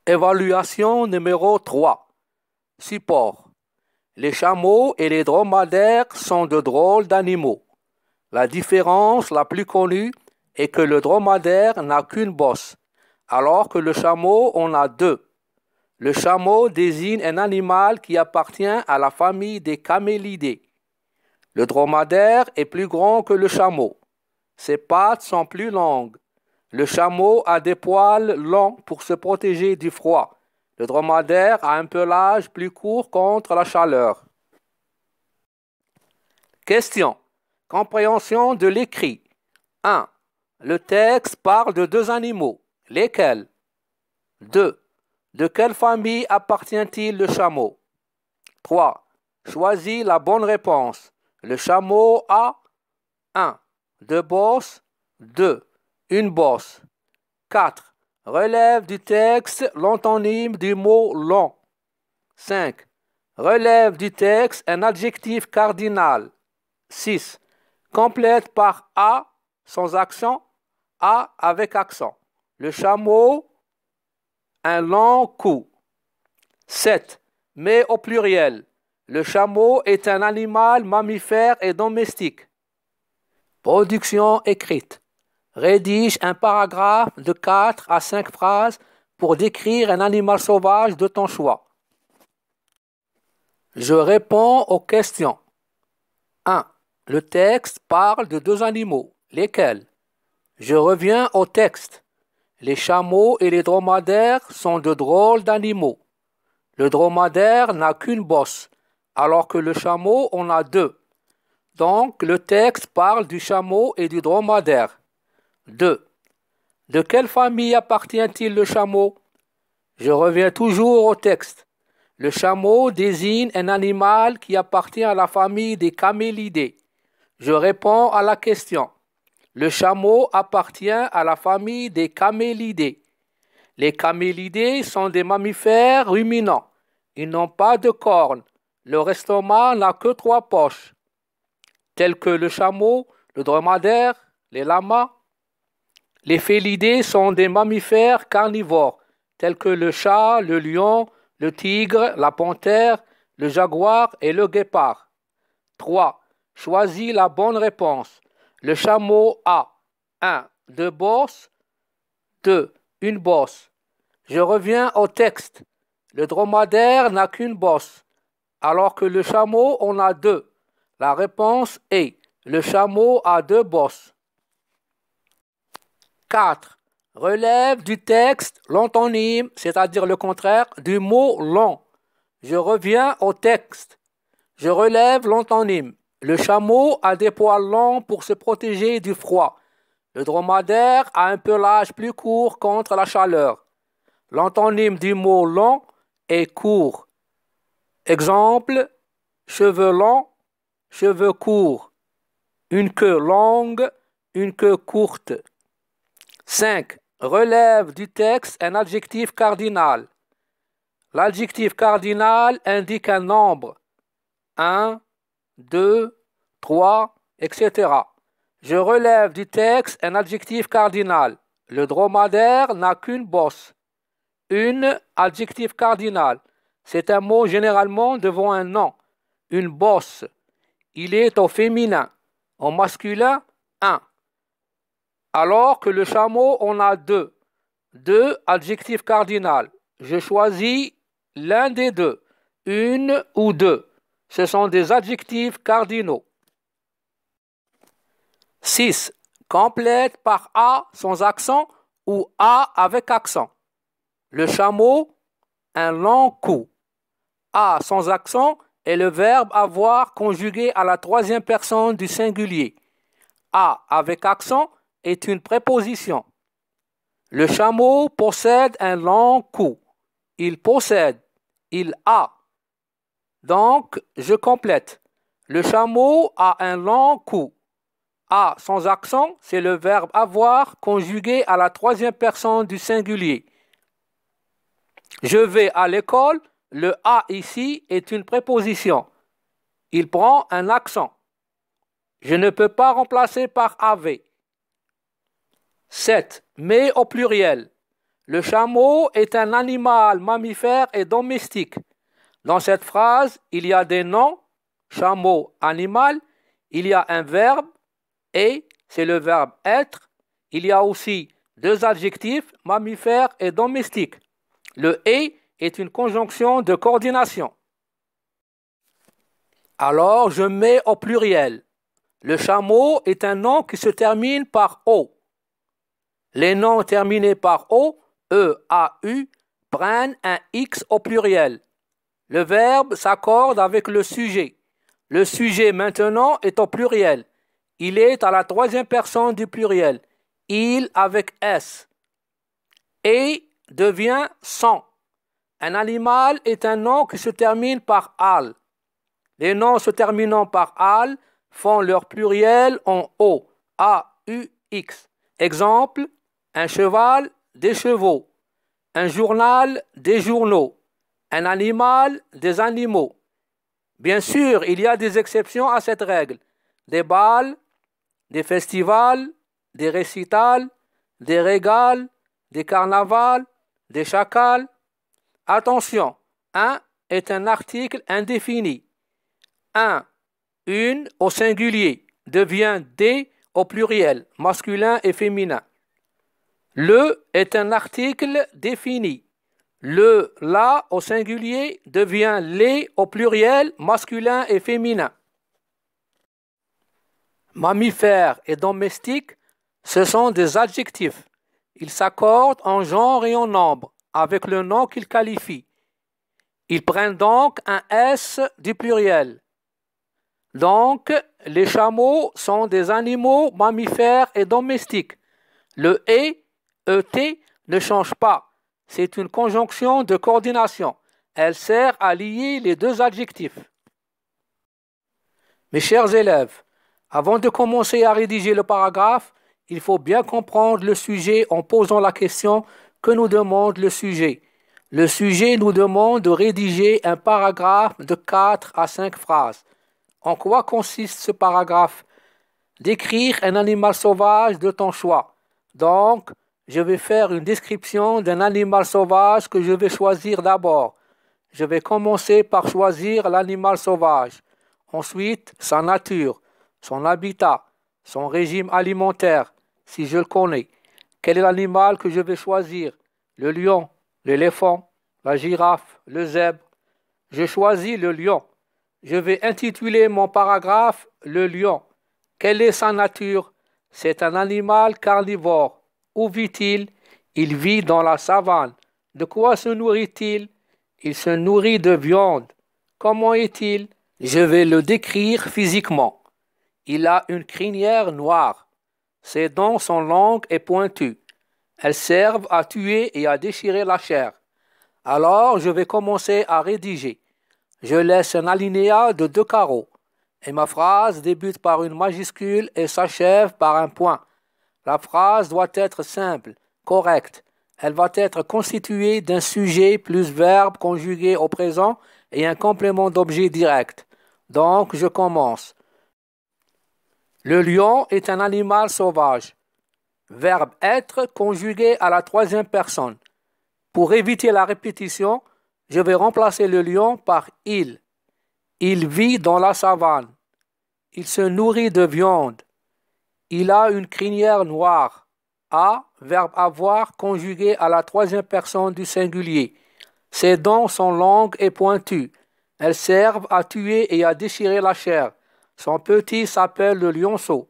Évaluation numéro 3. Support. Les chameaux et les dromadaires sont de drôles d'animaux. La différence la plus connue est que le dromadaire n'a qu'une bosse, alors que le chameau en a deux. Le chameau désigne un animal qui appartient à la famille des camélidés. Le dromadaire est plus grand que le chameau. Ses pattes sont plus longues. Le chameau a des poils longs pour se protéger du froid. Le dromadaire a un pelage plus court contre la chaleur. Question. Compréhension de l'écrit. 1. Le texte parle de deux animaux. Lesquels? 2. De quelle famille appartient-il le chameau? 3. Choisis la bonne réponse. Le chameau a 1. Deux bosses. 2. Une bosse. 4. Relève du texte l'antonyme du mot long. 5. Relève du texte un adjectif cardinal. 6. Complète par A sans accent, A avec accent. Le chameau, un long cou. 7. Mais au pluriel. Le chameau est un animal mammifère et domestique. Production écrite. Rédige un paragraphe de 4 à 5 phrases pour décrire un animal sauvage de ton choix. Je réponds aux questions. 1. Le texte parle de deux animaux. Lesquels? Je reviens au texte. Les chameaux et les dromadaires sont de drôles d'animaux. Le dromadaire n'a qu'une bosse, alors que le chameau en a deux. Donc, le texte parle du chameau et du dromadaire. 2. De quelle famille appartient-il le chameau? Je reviens toujours au texte. Le chameau désigne un animal qui appartient à la famille des camélidés. Je réponds à la question. Le chameau appartient à la famille des camélidés. Les camélidés sont des mammifères ruminants. Ils n'ont pas de cornes. Leur estomac n'a que 3 poches, tels que le chameau, le dromadaire, les lamas. Les félidés sont des mammifères carnivores, tels que le chat, le lion, le tigre, la panthère, le jaguar et le guépard. 3. Choisis la bonne réponse. Le chameau a 1. Deux bosses. 2. Une bosse. Je reviens au texte. Le dromadaire n'a qu'une bosse, alors que le chameau en a deux. La réponse est le chameau a deux bosses. 4. Relève du texte l'antonyme, c'est-à-dire le contraire, du mot long. Je reviens au texte. Je relève l'antonyme. Le chameau a des poils longs pour se protéger du froid. Le dromadaire a un pelage plus court contre la chaleur. L'antonyme du mot long est court. Exemple, cheveux longs, cheveux courts. Une queue longue, une queue courte. 5. Relève du texte un adjectif cardinal. L'adjectif cardinal indique un nombre. 1, 2, 3, etc. Je relève du texte un adjectif cardinal. Le dromadaire n'a qu'une bosse. Une, adjectif cardinal. C'est un mot généralement devant un nom. Une bosse. Il est au féminin. Au masculin, un. Alors que le chameau en a deux. Deux, adjectif cardinal. Je choisis l'un des deux. Une ou deux. Ce sont des adjectifs cardinaux. 6. Complète par A sans accent ou A avec accent. Le chameau, un long cou. A sans accent est le verbe avoir conjugué à la troisième personne du singulier. A avec accent est une préposition. Le chameau possède un long cou. Il possède. Il a. Donc, je complète. Le chameau a un long cou. A sans accent, c'est le verbe avoir conjugué à la troisième personne du singulier. Je vais à l'école, le A ici est une préposition. Il prend un accent. Je ne peux pas remplacer par AV. 7. Mais au pluriel. Le chameau est un animal mammifère et domestique. Dans cette phrase, il y a des noms, chameau, animal, il y a un verbe, et, c'est le verbe être. Il y a aussi deux adjectifs, mammifère et domestique. Le et est une conjonction de coordination. Alors, je mets au pluriel. Le chameau est un nom qui se termine par O. Les noms terminés par O, E, A, U, prennent un X au pluriel. Le verbe s'accorde avec le sujet. Le sujet maintenant est au pluriel. Il est à la troisième personne du pluriel. Il avec S. Et devient son. Un animal est un nom qui se termine par al. Les noms se terminant par al font leur pluriel en O. A, U, X. Exemple, un cheval, des chevaux. Un journal, des journaux. Un animal, des animaux. Bien sûr, il y a des exceptions à cette règle. Des bals, des festivals, des récitals, des régals, des carnavals, des chacals. Attention, un est un article indéfini. Un, une au singulier devient des au pluriel, masculin et féminin. Le est un article défini. Le, la au singulier devient les au pluriel, masculin et féminin. Mammifère et domestique, ce sont des adjectifs. Ils s'accordent en genre et en nombre avec le nom qu'ils qualifient. Ils prennent donc un S du pluriel. Donc, les chameaux sont des animaux mammifères et domestiques. Le et, ET, ne change pas. C'est une conjonction de coordination. Elle sert à lier les deux adjectifs. Mes chers élèves, avant de commencer à rédiger le paragraphe, il faut bien comprendre le sujet en posant la question que nous demande le sujet. Le sujet nous demande de rédiger un paragraphe de 4 à 5 phrases. En quoi consiste ce paragraphe? Décrire un animal sauvage de ton choix. Donc, je vais faire une description d'un animal sauvage que je vais choisir d'abord. Je vais commencer par choisir l'animal sauvage. Ensuite, sa nature, son habitat, son régime alimentaire, si je le connais. Quel est l'animal que je vais choisir? Le lion, l'éléphant, la girafe, le zèbre. Je choisis le lion. Je vais intituler mon paragraphe « Le lion ». Quelle est sa nature? C'est un animal carnivore. Où vit-il? Il vit dans la savane. De quoi se nourrit-il? Il se nourrit de viande. Comment est-il? Je vais le décrire physiquement. Il a une crinière noire. Ses dents sont longues et pointues. Elles servent à tuer et à déchirer la chair. Alors, je vais commencer à rédiger. Je laisse un alinéa de 2 carreaux. Et ma phrase débute par une majuscule et s'achève par un point. La phrase doit être simple, correcte. Elle va être constituée d'un sujet plus verbe conjugué au présent et un complément d'objet direct. Donc, je commence. Le lion est un animal sauvage. Verbe être conjugué à la troisième personne. Pour éviter la répétition, je vais remplacer le lion par il. Il vit dans la savane. Il se nourrit de viande. Il a une crinière noire. A, verbe avoir conjugué à la troisième personne du singulier. Ses dents sont longues et pointues. Elles servent à tuer et à déchirer la chair. Son petit s'appelle le lionceau.